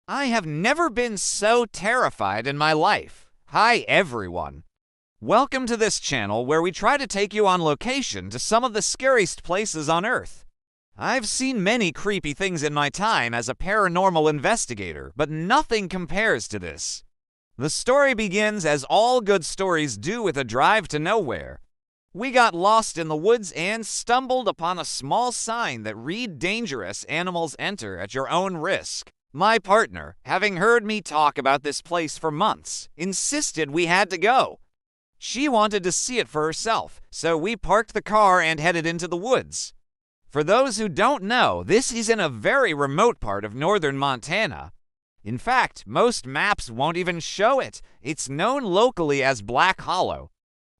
I have never been so terrified in my life. Hi, everyone. Welcome to this channel where we try to take you on location to some of the scariest places on Earth. I've seen many creepy things in my time as a paranormal investigator, but nothing compares to this. The story begins as all good stories do, with a drive to nowhere. We got lost in the woods and stumbled upon a small sign that read "Dangerous animals enter at your own risk." My partner, having heard me talk about this place for months, insisted we had to go. She wanted to see it for herself, so we parked the car and headed into the woods. For those who don't know, this is in a very remote part of northern Montana. In fact, most maps won't even show it. It's known locally as Black Hollow.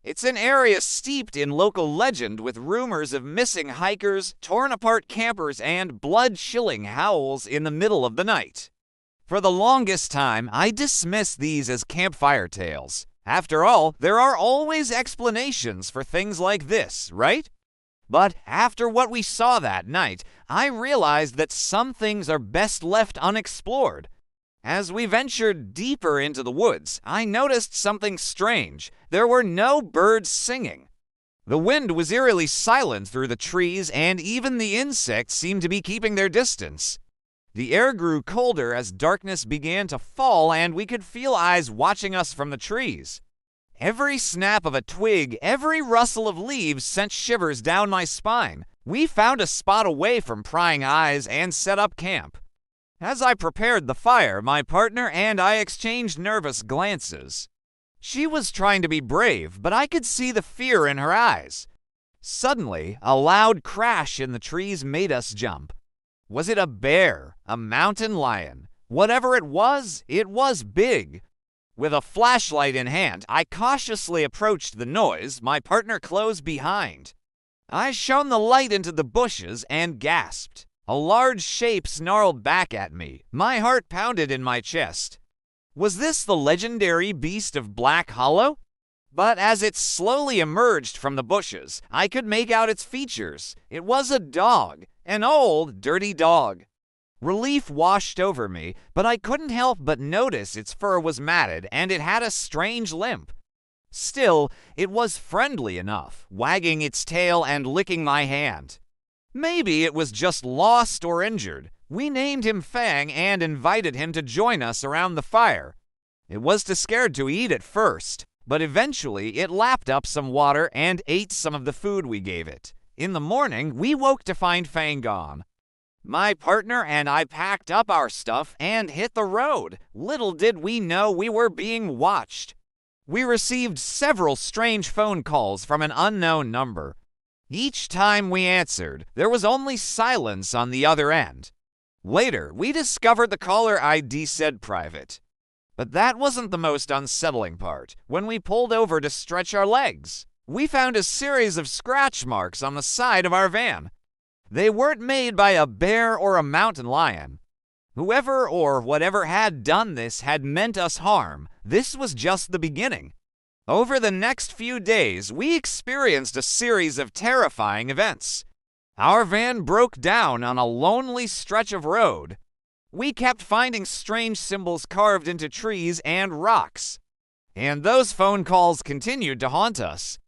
It's an area steeped in local legend, with rumors of missing hikers, torn-apart campers, and blood-chilling howls in the middle of the night. For the longest time, I dismissed these as campfire tales. After all, there are always explanations for things like this, right? But after what we saw that night, I realized that some things are best left unexplored. As we ventured deeper into the woods, I noticed something strange. There were no birds singing. The wind was eerily silent through the trees, and even the insects seemed to be keeping their distance. The air grew colder as darkness began to fall, and we could feel eyes watching us from the trees. Every snap of a twig, every rustle of leaves sent shivers down my spine. We found a spot away from prying eyes and set up camp. As I prepared the fire, my partner and I exchanged nervous glances. She was trying to be brave, but I could see the fear in her eyes. Suddenly, a loud crash in the trees made us jump. Was it a bear? A mountain lion? Whatever it was big. With a flashlight in hand, I cautiously approached the noise, my partner close behind. I shone the light into the bushes and gasped. A large shape snarled back at me. My heart pounded in my chest. Was this the legendary beast of Black Hollow? But as it slowly emerged from the bushes, I could make out its features. It was a dog, an old, dirty dog. Relief washed over me, but I couldn't help but notice its fur was matted and it had a strange limp. Still, it was friendly enough, wagging its tail and licking my hand. Maybe it was just lost or injured. We named him Fang and invited him to join us around the fire. It was too scared to eat at first, but eventually it lapped up some water and ate some of the food we gave it. In the morning, we woke to find Fang gone. My partner and I packed up our stuff and hit the road. Little did we know we were being watched. We received several strange phone calls from an unknown number. Each time we answered, there was only silence on the other end. Later, we discovered the caller ID said private. But that wasn't the most unsettling part. When we pulled over to stretch our legs, we found a series of scratch marks on the side of our van. They weren't made by a bear or a mountain lion. Whoever or whatever had done this had meant us harm. This was just the beginning. Over the next few days, we experienced a series of terrifying events. Our van broke down on a lonely stretch of road. We kept finding strange symbols carved into trees and rocks. And those phone calls continued to haunt us.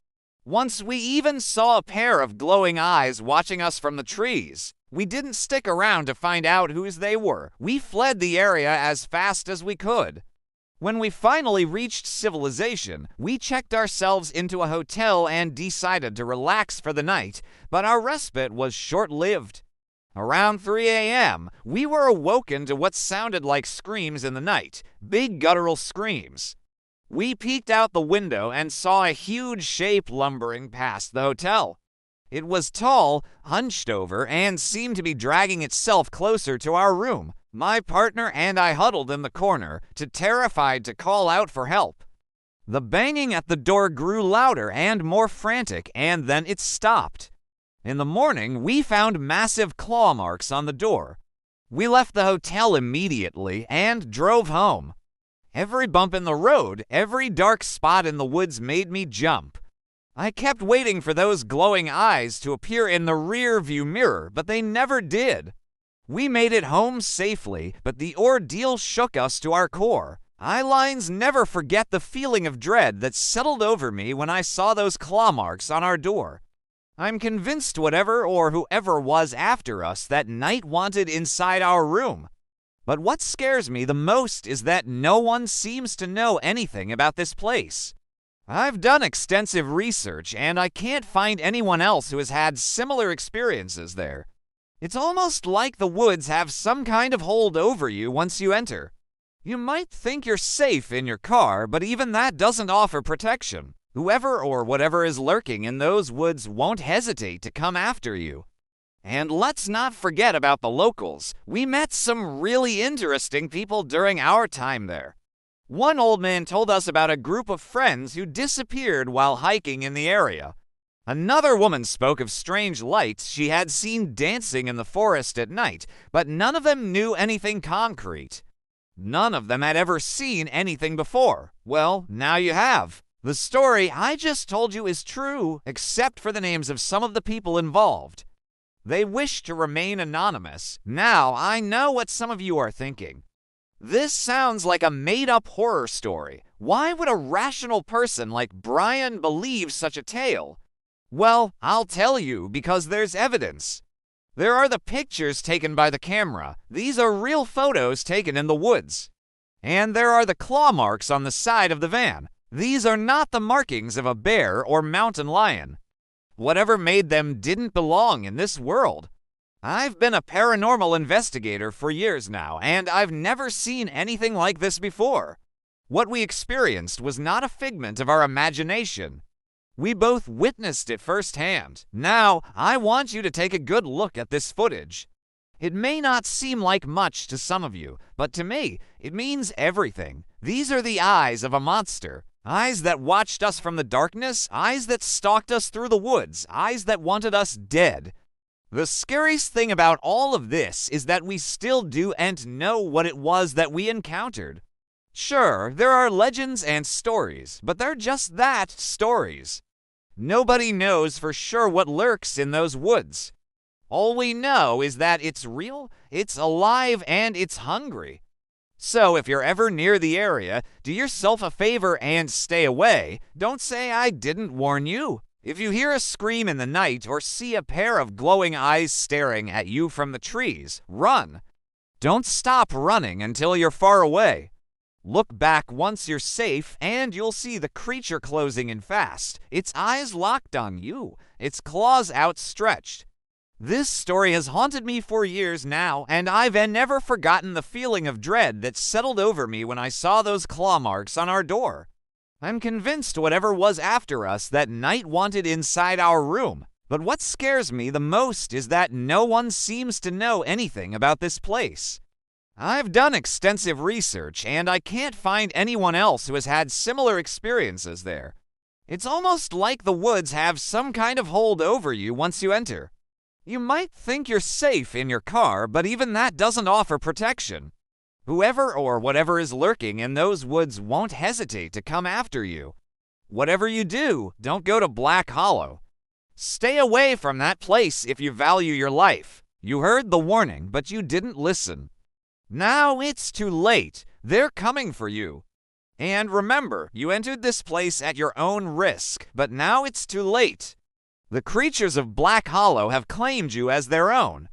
Once we even saw a pair of glowing eyes watching us from the trees. We didn't stick around to find out whose they were. We fled the area as fast as we could. When we finally reached civilization, we checked ourselves into a hotel and decided to relax for the night, but our respite was short-lived. Around 3 a.m., we were awoken to what sounded like screams in the night, big guttural screams. We peeked out the window and saw a huge shape lumbering past the hotel. It was tall, hunched over, and seemed to be dragging itself closer to our room. My partner and I huddled in the corner, terrified to call out for help. The banging at the door grew louder and more frantic, and then it stopped. In the morning, we found massive claw marks on the door. We left the hotel immediately and drove home. Every bump in the road, every dark spot in the woods made me jump. I kept waiting for those glowing eyes to appear in the rear view mirror, but they never did. We made it home safely, but the ordeal shook us to our core. Eyelines never forget the feeling of dread that settled over me when I saw those claw marks on our door. I'm convinced whatever or whoever was after us that night wanted inside our room. But what scares me the most is that no one seems to know anything about this place. I've done extensive research, and I can't find anyone else who has had similar experiences there. It's almost like the woods have some kind of hold over you once you enter. You might think you're safe in your car, but even that doesn't offer protection. Whoever or whatever is lurking in those woods won't hesitate to come after you. And let's not forget about the locals. We met some really interesting people during our time there. One old man told us about a group of friends who disappeared while hiking in the area. Another woman spoke of strange lights she had seen dancing in the forest at night, but none of them knew anything concrete. None of them had ever seen anything before. Well, now you have. The story I just told you is true, except for the names of some of the people involved. They wish to remain anonymous. Now, I know what some of you are thinking. This sounds like a made-up horror story. Why would a rational person like Brian believe such a tale? Well, I'll tell you, because there's evidence. There are the pictures taken by the camera. These are real photos taken in the woods. And there are the claw marks on the side of the van. These are not the markings of a bear or mountain lion. Whatever made them didn't belong in this world. I've been a paranormal investigator for years now, and I've never seen anything like this before. What we experienced was not a figment of our imagination. We both witnessed it firsthand. Now, I want you to take a good look at this footage. It may not seem like much to some of you, but to me, it means everything. These are the eyes of a monster. Eyes that watched us from the darkness, eyes that stalked us through the woods, eyes that wanted us dead. The scariest thing about all of this is that we still do and know what it was that we encountered. Sure, there are legends and stories, but they're just that, stories. Nobody knows for sure what lurks in those woods. All we know is that it's real, it's alive, and it's hungry. So if you're ever near the area, do yourself a favor and stay away. Don't say I didn't warn you. If you hear a scream in the night or see a pair of glowing eyes staring at you from the trees, run. Don't stop running until you're far away. Look back once you're safe, and you'll see the creature closing in fast, its eyes locked on you, its claws outstretched. This story has haunted me for years now, and I've never forgotten the feeling of dread that settled over me when I saw those claw marks on our door. I'm convinced whatever was after us that night wanted inside our room, but what scares me the most is that no one seems to know anything about this place. I've done extensive research, and I can't find anyone else who has had similar experiences there. It's almost like the woods have some kind of hold over you once you enter. You might think you're safe in your car, but even that doesn't offer protection. Whoever or whatever is lurking in those woods won't hesitate to come after you. Whatever you do, don't go to Black Hollow. Stay away from that place if you value your life. You heard the warning, but you didn't listen. Now it's too late. They're coming for you. And remember, you entered this place at your own risk, but now it's too late. The creatures of Black Hollow have claimed you as their own.